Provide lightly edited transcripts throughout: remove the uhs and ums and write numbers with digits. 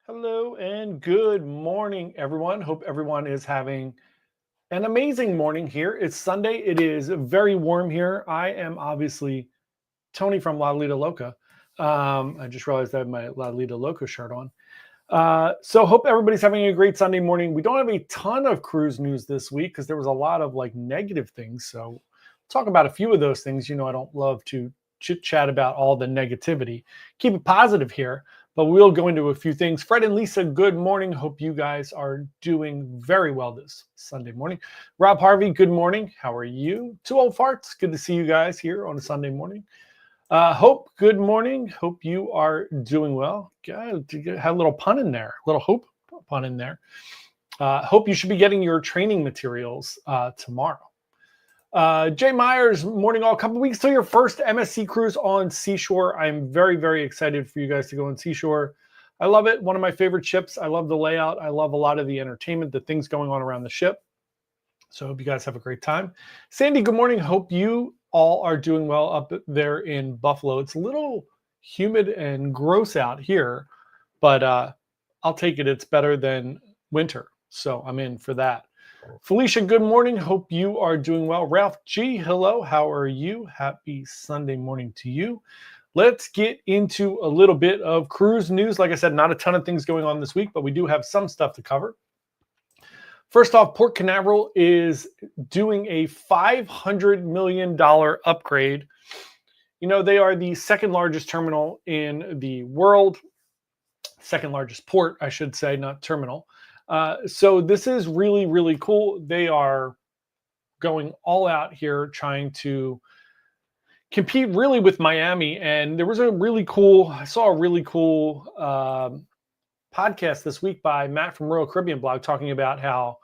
Hello and good morning, everyone. Hope everyone is having an amazing morning here. It's Sunday. It is very warm here. I am obviously Tony from La Lita Loca. I just realized I have my La Lita Loca shirt on. So hope everybody's having a great Sunday morning. We don't have a ton of cruise news this week because there was a lot of negative things. So we'll talk about a few of those things. I don't love to chit chat about all the negativity. Keep it positive here, but we'll go into a few things. Fred and Lisa, good morning. Hope you guys are doing very well this Sunday morning. Rob Harvey, good morning. How are you? Two old farts. Good to see you guys here on a Sunday morning. Hope, good morning. Hope you are doing well. God, had a little pun in there, a little hope pun in there. Hope you should be getting your training materials tomorrow. Jay Myers, morning all. A couple weeks till your first MSC cruise on Seashore. I'm very, very excited for you guys to go on Seashore. I love it. One of my favorite ships. I love the layout. I love a lot of the entertainment, the things going on around the ship. So I hope you guys have a great time. Sandy, good morning. Hope you all are doing well up there in Buffalo. It's a little humid and gross out here, but I'll take it. It's better than winter. So I'm in for that. Felicia, good morning. Hope you are doing well. Ralph G, hello. How are you? Happy Sunday morning to you. Let's get into a little bit of cruise news. Like I said, not a ton of things going on this week, but we do have some stuff to cover. First off, Port Canaveral is doing a $500 million upgrade. They are the second largest terminal in the world, second largest port, I should say, not terminal. So this is really, really cool. They are going all out here trying to compete really with Miami. And there was I saw a really cool podcast this week by Matt from Royal Caribbean blog talking about how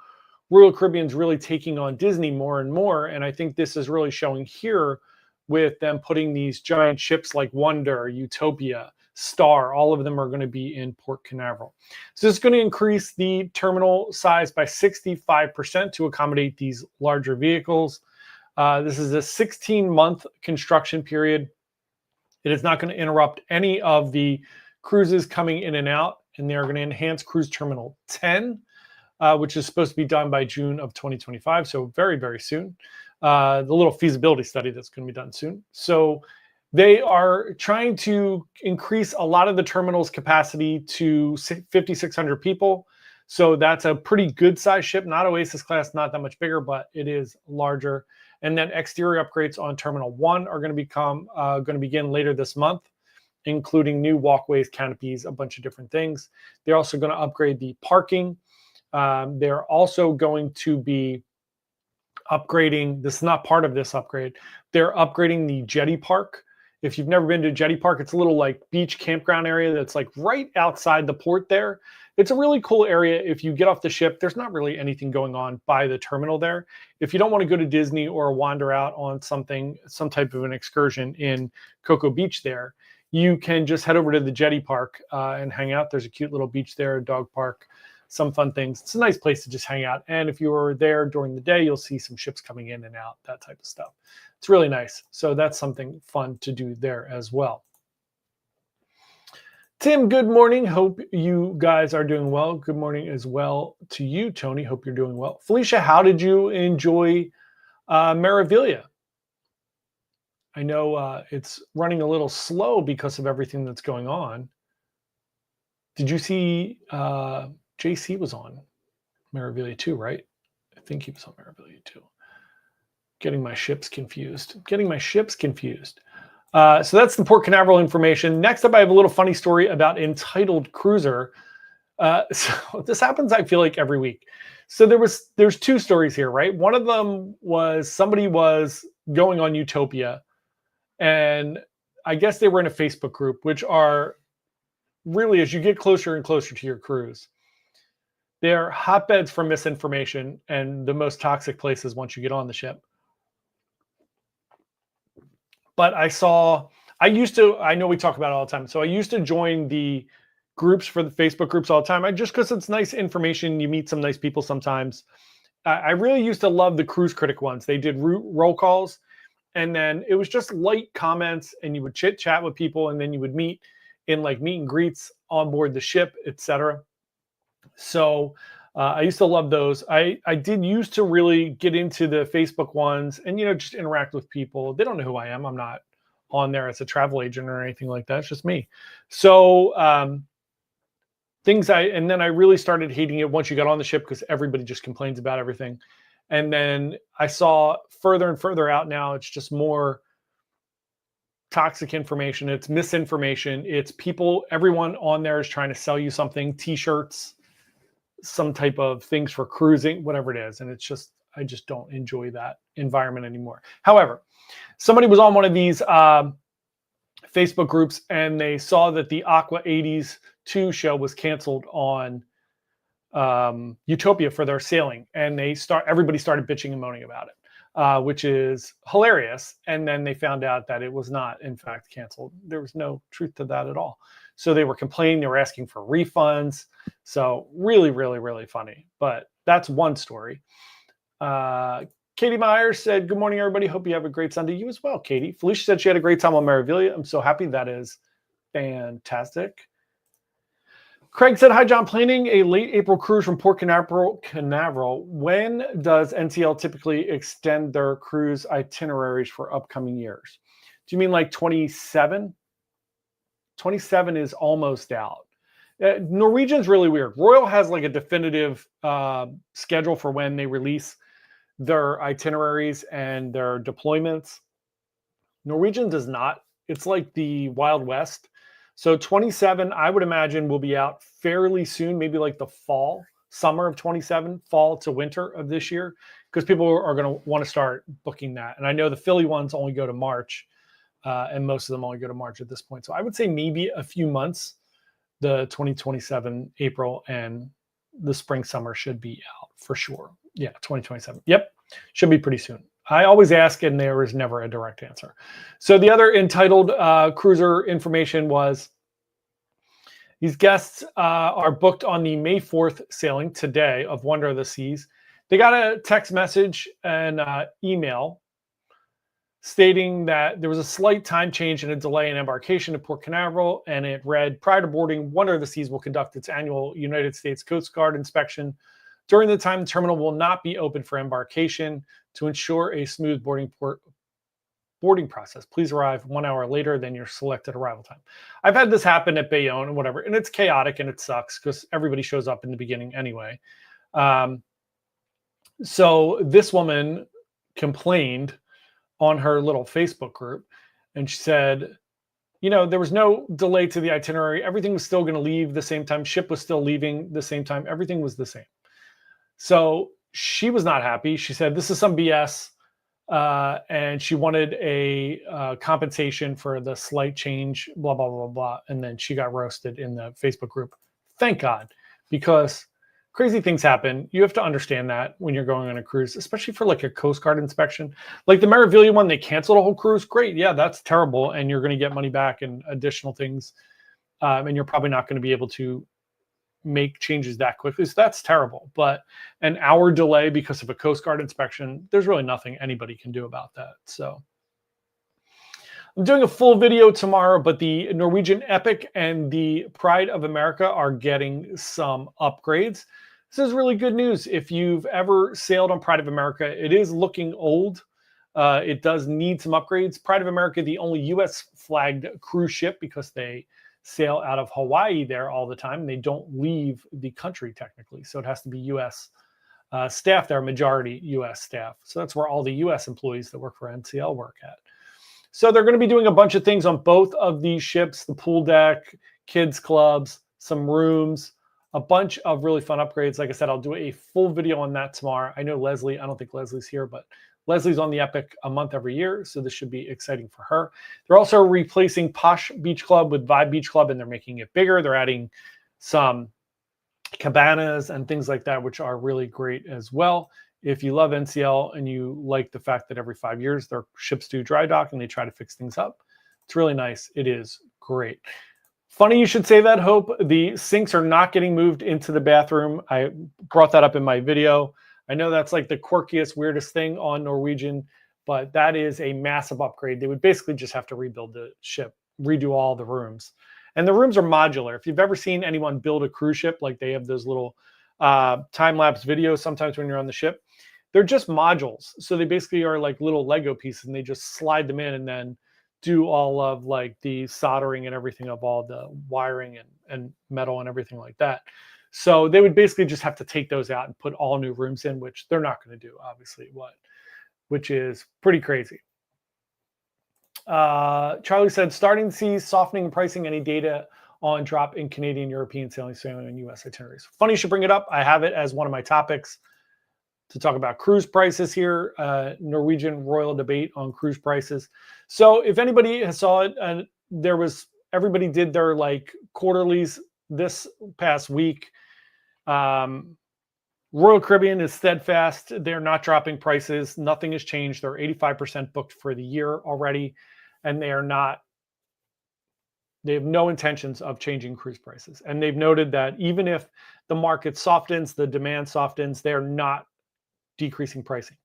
Royal Caribbean's really taking on Disney more and more. And I think this is really showing here with them putting these giant ships like Wonder, Utopia, Star, all of them are going to be in Port Canaveral. So it's going to increase the terminal size by 65% to accommodate these larger vehicles. This is a 16-month construction period. It is not going to interrupt any of the cruises coming in and out, and they are going to enhance Cruise Terminal 10, which is supposed to be done by June of 2025, so very, very soon. The little feasibility study that's going to be done soon. So they are trying to increase a lot of the terminal's capacity to 5,600 people. So that's a pretty good size ship, not Oasis class, not that much bigger, but it is larger. And then exterior upgrades on Terminal 1 are going to begin later this month, including new walkways, canopies, a bunch of different things. They're also going to upgrade the parking. They're also going to be upgrading, this is not part of this upgrade, they're upgrading the jetty park. If you've never been to jetty park, it's a little beach campground area that's right outside the port there. It's a really cool area. If you get off the ship, there's not really anything going on by the terminal there. If you don't want to go to Disney or wander out on some type of an excursion in Cocoa Beach there, you can just head over to the jetty park and hang out. There's a cute little beach there, a dog park, some fun things. It's a nice place to just hang out. And if you are there during the day, you'll see some ships coming in and out, that type of stuff. It's really nice. So that's something fun to do there as well. Tim, good morning. Hope you guys are doing well. Good morning as well to you, Tony. Hope you're doing well. Felicia, how did you enjoy Meraviglia? I know it's running a little slow because of everything that's going on. Did you see JC was on Meraviglia 2, right? I think he was on Meraviglia 2. Getting my ships confused. So that's the Port Canaveral information. Next up, I have a little funny story about Entitled Cruiser. So this happens, I feel like, every week. So there's two stories here, right? One of them was somebody was going on Utopia, and I guess they were in a Facebook group, which are really, as you get closer and closer to your cruise, they're hotbeds for misinformation and the most toxic places once you get on the ship. But I know we talk about it all the time. So I used to join the groups for the Facebook groups all the time. Just because it's nice information. You meet some nice people sometimes. I really used to love the Cruise Critic ones. They did roll calls, and then it was just light comments, and you would chit chat with people, and then you would meet in meet and greets on board the ship, etc. So I used to love those. I did used to really get into the Facebook ones and, just interact with people. They don't know who I am. I'm not on there as a travel agent or anything like that. It's just me. So and then I really started hating it once you got on the ship because everybody just complains about everything. And then I saw further and further out now, it's just more toxic information. It's misinformation. It's people, everyone on there is trying to sell you something, t-shirts, some type of things for cruising, whatever it is. And I just don't enjoy that environment anymore. However, somebody was on one of these Facebook groups and they saw that the Aqua 80s 2 show was canceled on Utopia for their sailing. And everybody started bitching and moaning about it, which is hilarious. And then they found out that it was not, in fact, canceled. There was no truth to that at all. So they were complaining, they were asking for refunds. So really, really, really funny. But that's one story. Katie Myers said, good morning, everybody. Hope you have a great Sunday. You as well, Katie. Felicia said she had a great time on Marivilia. I'm so happy. That is fantastic. Craig said, hi, John. Planning a late April cruise from Port Canaveral. When does NCL typically extend their cruise itineraries for upcoming years? Do you mean like 27? 27 is almost out. Norwegian's really weird. Royal has like a definitive schedule for when they release their itineraries and their deployments. Norwegian does not. It's like the Wild West. So 27, I would imagine, will be out fairly soon, maybe like the summer of 27, fall to winter of this year, because people are going to want to start booking that. And I know the Philly ones only go to March, and most of them only go to March at this point. So I would say maybe a few months, the 2027 April and the spring summer should be out for sure. Yeah, 2027. Yep, should be pretty soon. I always ask, and there is never a direct answer. So the other entitled cruiser information was these guests are booked on the May 4th sailing today of Wonder of the Seas. They got a text message and email stating that there was a slight time change and a delay in embarkation at Port Canaveral, and it read, prior to boarding, Wonder of the Seas will conduct its annual United States Coast Guard inspection. During the time, the terminal will not be open for embarkation. To ensure a smooth boarding process, please arrive 1 hour later than your selected arrival time. I've had this happen at Bayonne and whatever, and it's chaotic and it sucks because everybody shows up in the beginning anyway. So this woman complained on her little Facebook group, and she said, there was no delay to the itinerary. Everything was still going to leave the same time. Ship was still leaving the same time. Everything was the same. So she was not happy. She said, this is some BS. And she wanted a compensation for the slight change, blah, blah, blah, blah. And then she got roasted in the Facebook group. Thank God, because crazy things happen. You have to understand that when you're going on a cruise, especially for like a Coast Guard inspection. Like the Marivilia one, they canceled a whole cruise. Great. Yeah, that's terrible. And you're going to get money back and additional things. And you're probably not going to be able to make changes that quickly. So that's terrible. But an hour delay because of a Coast Guard inspection, there's really nothing anybody can do about that. So I'm doing a full video tomorrow, but the Norwegian Epic and the Pride of America are getting some upgrades. This is really good news. If you've ever sailed on Pride of America, it is looking old. It does need some upgrades. Pride of America, the only U.S. flagged cruise ship, because they sail out of Hawaii there all the time. They don't leave the country technically. So it has to be U.S. Staff there, majority U.S. staff. So that's where all the U.S. employees that work for NCL work at. So they're going to be doing a bunch of things on both of these ships, the pool deck, kids clubs, some rooms, a bunch of really fun upgrades. Like I said, I'll do a full video on that tomorrow. I know Leslie, I don't think Leslie's here, but Leslie's on the Epic a month every year, so this should be exciting for her. They're also replacing Posh Beach Club with Vibe Beach Club, and they're making it bigger. They're adding some cabanas and things like that, which are really great as well. If you love NCL and you like the fact that every 5 years their ships do dry dock and they try to fix things up, it's really nice. It is great. Funny you should say that, Hope. The sinks are not getting moved into the bathroom. I brought that up in my video. I know that's like the quirkiest, weirdest thing on Norwegian, but that is a massive upgrade. They would basically just have to rebuild the ship, redo all the rooms. And the rooms are modular. If you've ever seen anyone build a cruise ship, like they have those little time-lapse videos sometimes when you're on the ship, they're just modules. So they basically are like little Lego pieces, and they just slide them in and then do all of like the soldering and everything of all the wiring and metal and everything like that. So they would basically just have to take those out and put all new rooms in, which they're not going to do, obviously, which is pretty crazy. Charlie said, starting to see softening pricing. Any data on drop in Canadian, European sailing and U.S. itineraries? Funny you should bring it up. I have it as one of my topics to talk about cruise prices here. Norwegian royal debate on cruise prices. So if anybody has saw it, everybody did their like quarterlies this past week. Royal Caribbean is steadfast. They're not dropping prices. Nothing has changed. They're 85% booked for the year already, and they have no intentions of changing cruise prices. And they've noted that even if the market softens, the demand softens, they're not decreasing pricing.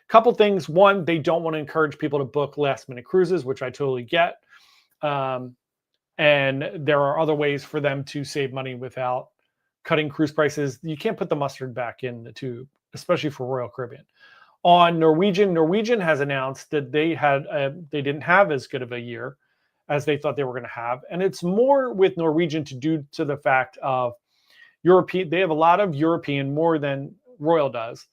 Couple things. One, they don't want to encourage people to book last minute cruises, which I totally get. And there are other ways for them to save money without cutting cruise prices. You can't put the mustard back in the tube, especially for Royal Caribbean. On Norwegian has announced that they didn't have as good of a year as they thought they were going to have. And it's more with Norwegian to do to the fact of European. They have a lot of European, more than Royal does.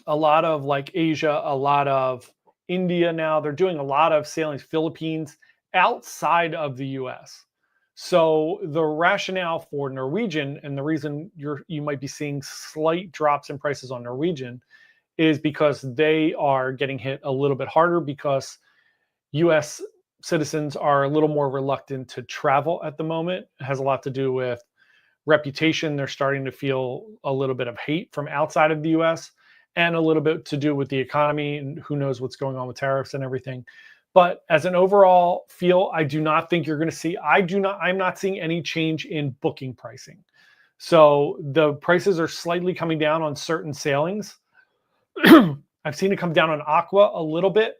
A lot of like Asia, a lot of India now. They're doing a lot of sailings, Philippines, outside of the US. So the rationale for Norwegian, and the reason you might be seeing slight drops in prices on Norwegian, is because they are getting hit a little bit harder because US citizens are a little more reluctant to travel at the moment. It has a lot to do with reputation. They're starting to feel a little bit of hate from outside of the US, and a little bit to do with the economy, and who knows what's going on with tariffs and everything. But as an overall feel, I do not think you're going to see, I'm not seeing any change in booking pricing. So the prices are slightly coming down on certain sailings. I've seen it come down on Aqua a little bit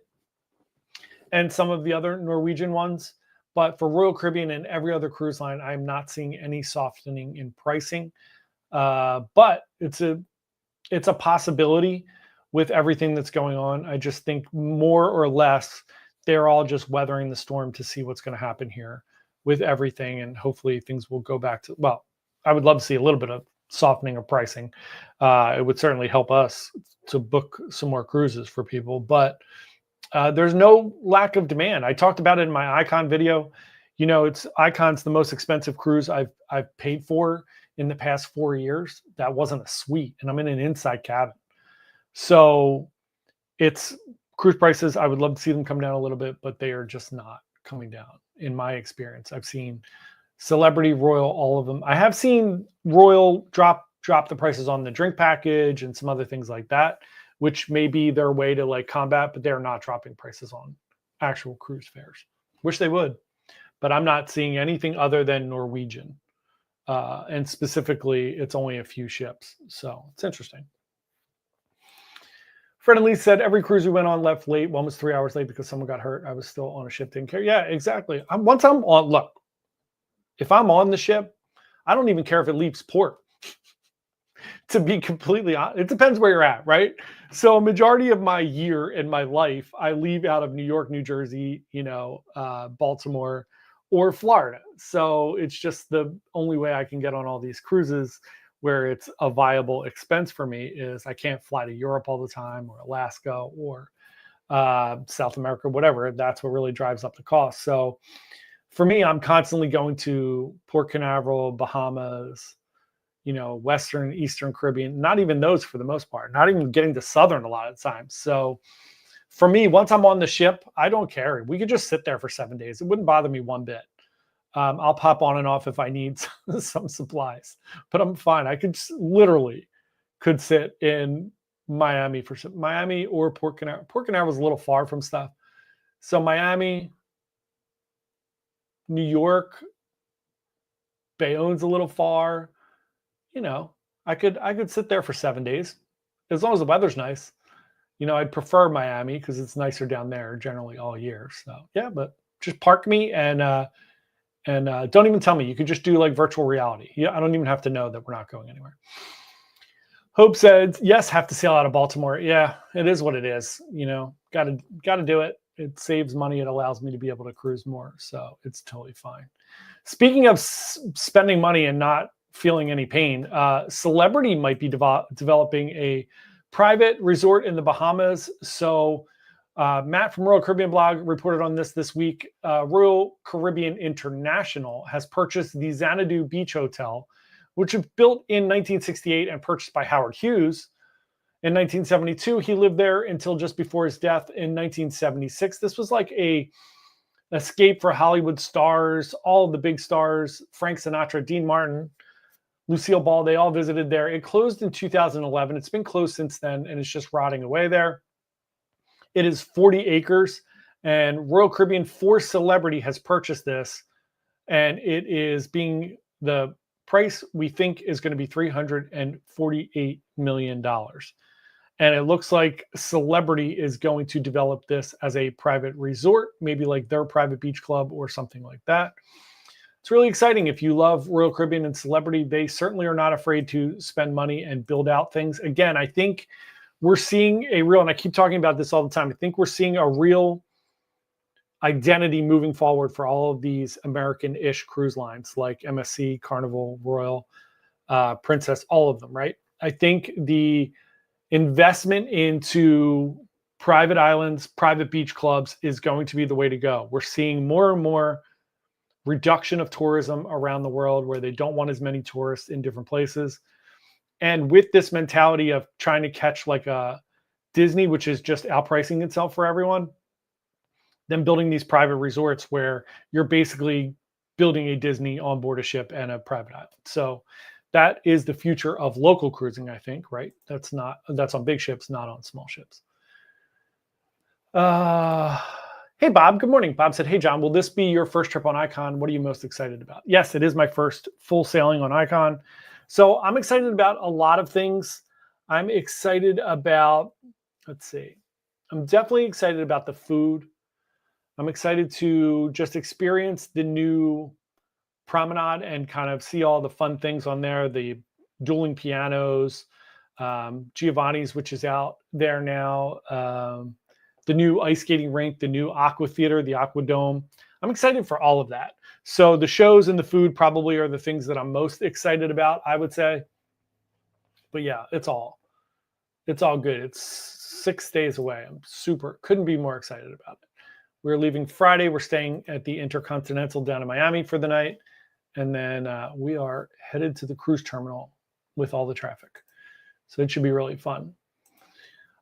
and some of the other Norwegian ones. But for Royal Caribbean and every other cruise line, I'm not seeing any softening in pricing. But it's a possibility with everything that's going on. I just think more or less, they're all just weathering the storm to see what's going to happen here with everything. And hopefully things will go back to, well, I would love to see a little bit of softening of pricing. It would certainly help us to book some more cruises for people, but there's no lack of demand. I talked about it in my Icon video. You know, Icon's the most expensive cruise I've paid for in the past 4 years. That wasn't a suite, and I'm in an inside cabin. So it's cruise prices. I would love to see them come down a little bit, but they are just not coming down in my experience. I've seen Celebrity, Royal, all of them. I have seen Royal drop the prices on the drink package and some other things like that, which may be their way to like combat, but they're not dropping prices on actual cruise fares. Wish they would, but I'm not seeing anything other than Norwegian. And specifically, it's only a few ships. So it's interesting. Fred and Lee said, every cruise we went on left late. One was 3 hours late because someone got hurt. I was still on a ship, didn't care. Yeah, exactly. Once I'm on, look, if I'm on the ship, I don't even care if it leaves port. To be completely honest, it depends where you're at, right? So a majority of my year in my life, I leave out of New York, New Jersey, Baltimore, or Florida. So it's just the only way I can get on all these cruises where it's a viable expense for me is I can't fly to Europe all the time, or Alaska, or South America, whatever. That's what really drives up the cost. So for me, I'm constantly going to Port Canaveral, Bahamas, Western, Eastern Caribbean, not even those for the most part, not even getting to Southern a lot of times. So for me, once I'm on the ship, I don't care. We could just sit there for 7 days. It wouldn't bother me one bit. I'll pop on and off if I need some supplies, but I'm fine. I could literally sit in Miami or Port Canaveral. Port Canaveral is a little far from stuff. So Miami, New York, Bayonne's a little far. I could sit there for 7 days as long as the weather's nice. I'd prefer Miami because it's nicer down there generally all year. So yeah, but just park me and And don't even tell me. You could just do like virtual reality. Yeah, I don't even have to know that we're not going anywhere. Hope said, yes, have to sail out of Baltimore. Yeah, it is what it is. Gotta do it. It saves money. It allows me to be able to cruise more. So it's totally fine. Speaking of spending money and not feeling any pain, Celebrity might be developing a private resort in the Bahamas. So Matt from Royal Caribbean Blog reported on this week. Royal Caribbean International has purchased the Xanadu Beach Hotel, which was built in 1968 and purchased by Howard Hughes. In 1972, he lived there until just before his death in 1976. This was like a escape for Hollywood stars, all of the big stars, Frank Sinatra, Dean Martin, Lucille Ball, they all visited there. It closed in 2011. It's been closed since then, and it's just rotting away there. It is 40 acres, and Royal Caribbean for Celebrity has purchased this, and it is being, the price we think is going to be $348 million. And it looks like Celebrity is going to develop this as a private resort, maybe like their private beach club or something like that. It's really exciting. If you love Royal Caribbean and Celebrity, they certainly are not afraid to spend money and build out things. Again, I think we're seeing a real, and I keep talking about this all the time, I think we're seeing a real identity moving forward for all of these American-ish cruise lines like MSC, Carnival, Royal, Princess, all of them, right? I think the investment into private islands, private beach clubs is going to be the way to go. We're seeing more and more reduction of tourism around the world where they don't want as many tourists in different places. And with this mentality of trying to catch like a Disney, which is just outpricing itself for everyone, then building these private resorts where you're basically building a Disney on board a ship and a private island. So that is the future of local cruising, I think, right? That's on big ships, not on small ships. Hey, Bob, good morning. Bob said, hey, John, will this be your first trip on Icon? What are you most excited about? Yes, it is my first full sailing on Icon. So I'm excited about a lot of things. I'm excited about, let's see, I'm definitely excited about the food. I'm excited to just experience the new promenade and kind of see all the fun things on there, the dueling pianos, Giovanni's, which is out there now, the new ice skating rink, the new Aqua Theater, the Aqua Dome. I'm excited for all of that. So the shows and the food probably are the things that I'm most excited about, I would say. But yeah, it's all good. It's 6 days away. Couldn't be more excited about it. We're leaving Friday. We're staying at the Intercontinental down in Miami for the night. And then we are headed to the cruise terminal with all the traffic. So it should be really fun.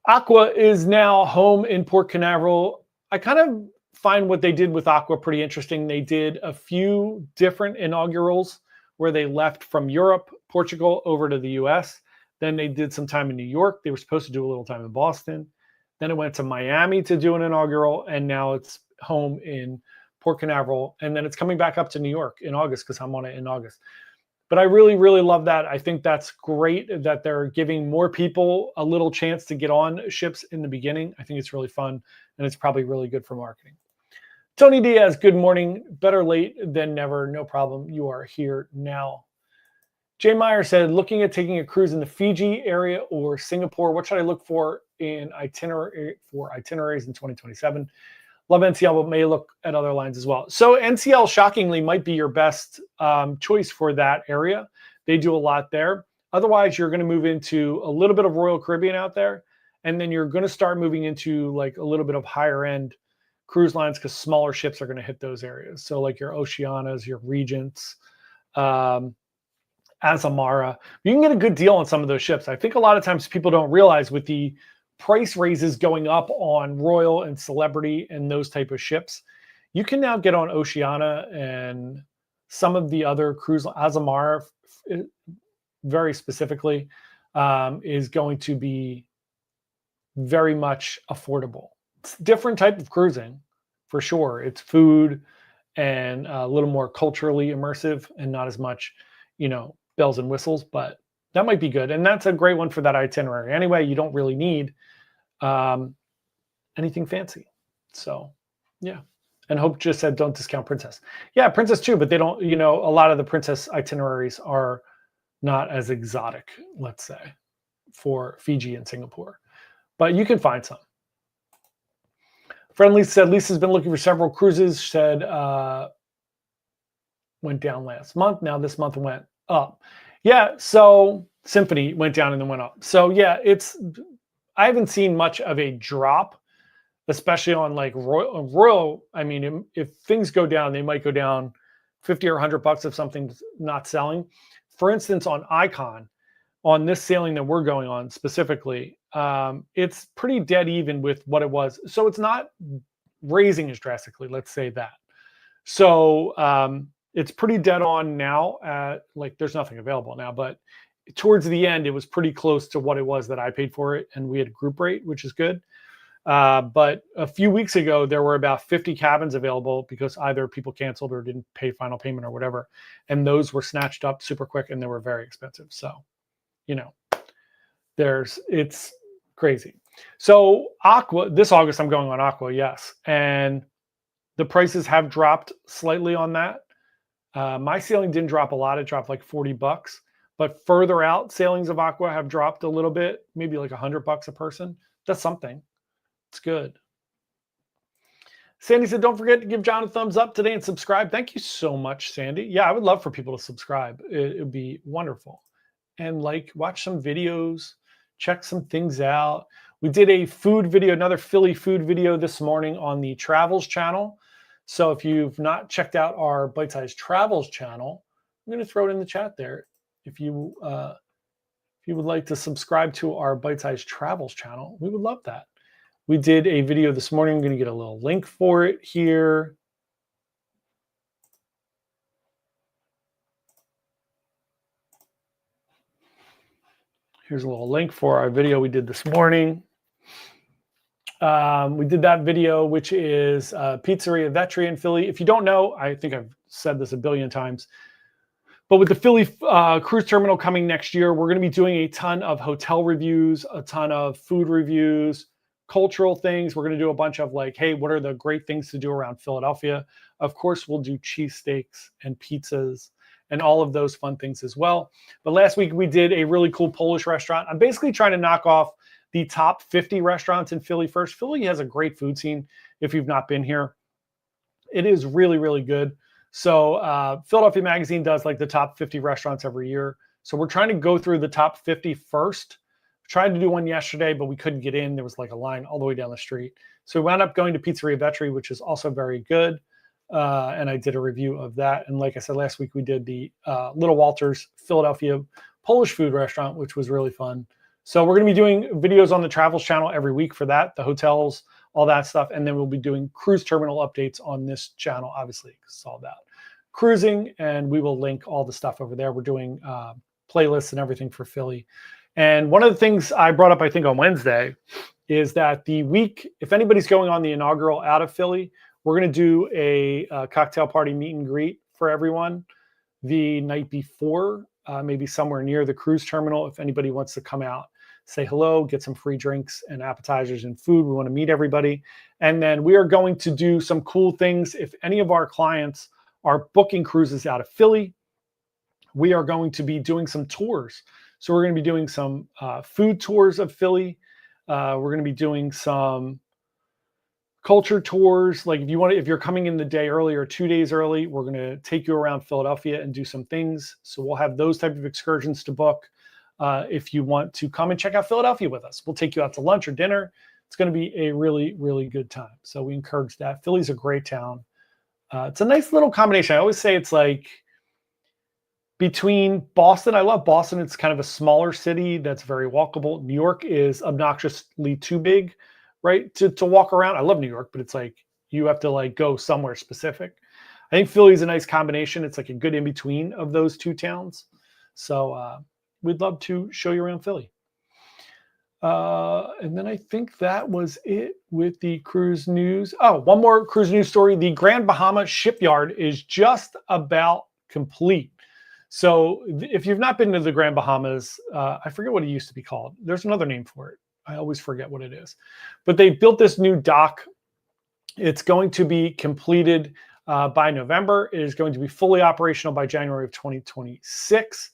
Aqua is now home in Port Canaveral. I kind of find what they did with Aqua pretty interesting. They did a few different inaugurals where they left from Europe, Portugal, over to the US. Then they did some time in New York. They were supposed to do a little time in Boston. Then it went to Miami to do an inaugural, and now it's home in Port Canaveral. And then it's coming back up to New York in August because I'm on it in August. But I really, really love that. I think that's great that they're giving more people a little chance to get on ships in the beginning. I think it's really fun, and it's probably really good for marketing. Tony Diaz, good morning. Better late than never. No problem. You are here now. Jay Meyer said, looking at taking a cruise in the Fiji area or Singapore, what should I look for in itineraries in 2027? Love NCL, but may look at other lines as well. So NCL, shockingly, might be your best choice for that area. They do a lot there. Otherwise, you're going to move into a little bit of Royal Caribbean out there, and then you're going to start moving into like a little bit of higher end cruise lines because smaller ships are going to hit those areas. So like your Oceanas, your Regents, Azamara. You can get a good deal on some of those ships. I think a lot of times people don't realize with the price raises going up on Royal and Celebrity and those type of ships, you can now get on Oceana and some of the other cruise. Azamara, very specifically, is going to be very much affordable. It's a different type of cruising, for sure. It's food and a little more culturally immersive and not as much, bells and whistles, but that might be good. And that's a great one for that itinerary. Anyway, you don't really need anything fancy. So, yeah. And Hope just said, don't discount Princess. Yeah, Princess too, but they don't, you know, a lot of the Princess itineraries are not as exotic, let's say, for Fiji and Singapore. But you can find some. Friendly said, Lisa's been looking for several cruises. She said, went down last month. Now this month went up. Yeah, so Symphony went down and then went up. So yeah, I haven't seen much of a drop, especially on like Royal. I mean, if things go down, they might go down 50 or $100 if something's not selling. For instance, on Icon, on this sailing that we're going on specifically, it's pretty dead even with what it was. So it's not raising as drastically, let's say that. So it's pretty dead on now. Like there's nothing available now, but towards the end, it was pretty close to what it was that I paid for it. And we had a group rate, which is good. But a few weeks ago, there were about 50 cabins available because either people canceled or didn't pay final payment or whatever. And those were snatched up super quick and they were very expensive. So, you know, it's crazy. So Aqua, this August, I'm going on Aqua, yes. And the prices have dropped slightly on that. My sailing didn't drop a lot. It dropped like $40. But further out sailings of Aqua have dropped a little bit, maybe like $100 a person. That's something. It's good. Sandy said, don't forget to give John a thumbs up today and subscribe. Thank you so much, Sandy. Yeah, I would love for people to subscribe. It would be wonderful. And like, watch some videos, check some things out. We did a food video, another Philly food video this morning on the Travels channel. So if you've not checked out our Bite Size Travels channel, I'm going to throw it in the chat there. If you would like to subscribe to our Bite Size Travels channel, we would love that. We did a video this morning. I'm going to get a little link for it here. Here's a little link for our video we did this morning. We did that video, which is Pizzeria Vetri in Philly. If you don't know, I think I've said this a billion times, but with the Philly cruise terminal coming next year, we're going to be doing a ton of hotel reviews, a ton of food reviews, cultural things. We're going to do a bunch of like, hey, what are the great things to do around Philadelphia? Of course, we'll do cheesesteaks and pizzas and all of those fun things as well. But last week we did a really cool Polish restaurant. I'm basically trying to knock off the top 50 restaurants in Philly first. Philly has a great food scene. If you've not been here, it is really, really good. So Philadelphia Magazine does like the top 50 restaurants every year. So we're trying to go through the top 50 first. Tried to do one yesterday, but we couldn't get in. There was like a line all the way down the street. So we wound up going to Pizzeria Vetri, which is also very good. And I did a review of that. And like I said, last week we did the Little Walters Philadelphia Polish food restaurant, which was really fun. So we're going to be doing videos on the Travels channel every week for that, the hotels, all that stuff. And then we'll be doing cruise terminal updates on this channel, obviously, because it's all about cruising. And we will link all the stuff over there. We're doing playlists and everything for Philly. And one of the things I brought up, I think on Wednesday, is that the week, if anybody's going on the inaugural out of Philly, we're going to do a cocktail party meet and greet for everyone the night before, maybe somewhere near the cruise terminal. If anybody wants to come out, say hello, get some free drinks and appetizers and food. We want to meet everybody. And then we are going to do some cool things. If any of our clients are booking cruises out of Philly, we are going to be doing some tours. So we're going to be doing some food tours of Philly. We're going to be doing some culture tours. Like if you're coming in the day early or 2 days early, we're going to take you around Philadelphia and do some things. So we'll have those type of excursions to book. If you want to come and check out Philadelphia with us, we'll take you out to lunch or dinner. It's going to be a really, really good time. So we encourage that. Philly's a great town. It's a nice little combination. I always say it's like between Boston. I love Boston. It's kind of a smaller city that's very walkable. New York is obnoxiously too big, right, to walk around. I love New York, but it's like you have to like go somewhere specific. I think Philly's a nice combination. It's like a good in-between of those two towns. So we'd love to show you around Philly. And then I think that was it with the cruise news. Oh, one more cruise news story. The Grand Bahama shipyard is just about complete. So if you've not been to the Grand Bahamas, I forget what it used to be called. There's another name for it. I always forget what it is. But they built this new dock It's going to be completed by November. It is going to be fully operational by January of 2026.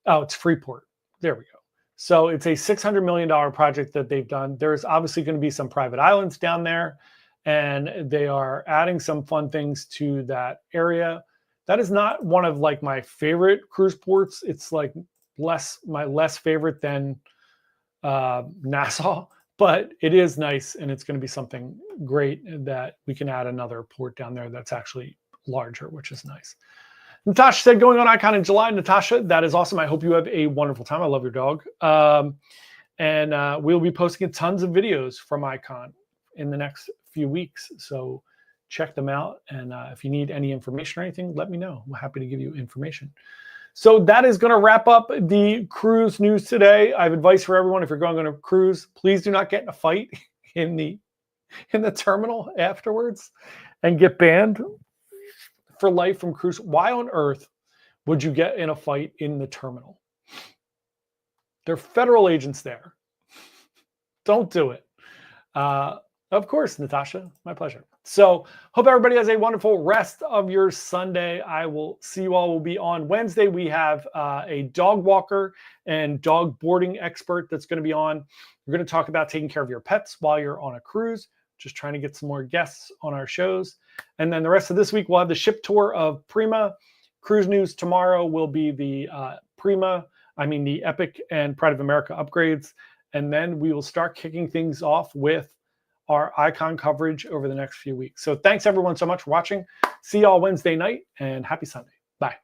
Oh, it's Freeport. There we go. So it's a $600 million project that they've done. There's obviously going to be some private islands down there, and they are adding some fun things to that area. That is not one of like my favorite cruise ports. It's like my less favorite than Nassau, but it is nice, and it's going to be something great that we can add another port down there that's actually larger, which is nice. Natasha said, going on Icon in July. Natasha, that is awesome. I hope you have a wonderful time. I love your dog. And we'll be posting tons of videos from Icon in the next few weeks. So check them out. And if you need any information or anything, let me know. I'm happy to give you information. So that is going to wrap up the cruise news today. I have advice for everyone. If you're going on a cruise, please do not get in a fight in the terminal afterwards and get banned for life from cruise. Why on earth would you get in a fight in the terminal? There are federal agents there. Don't do it. Of course, Natasha, my pleasure. So hope everybody has a wonderful rest of your Sunday. I will see you all. Will be on Wednesday. We have a dog walker and dog boarding expert that's going to be on. We're going to talk about taking care of your pets while you're on a cruise. Just trying to get some more guests on our shows. And then the rest of this week, we'll have the ship tour of Prima. Cruise news tomorrow will be the the Epic and Pride of America upgrades. And then we will start kicking things off with our Icon coverage over the next few weeks. So thanks everyone so much for watching. See y'all Wednesday night, and happy Sunday. Bye.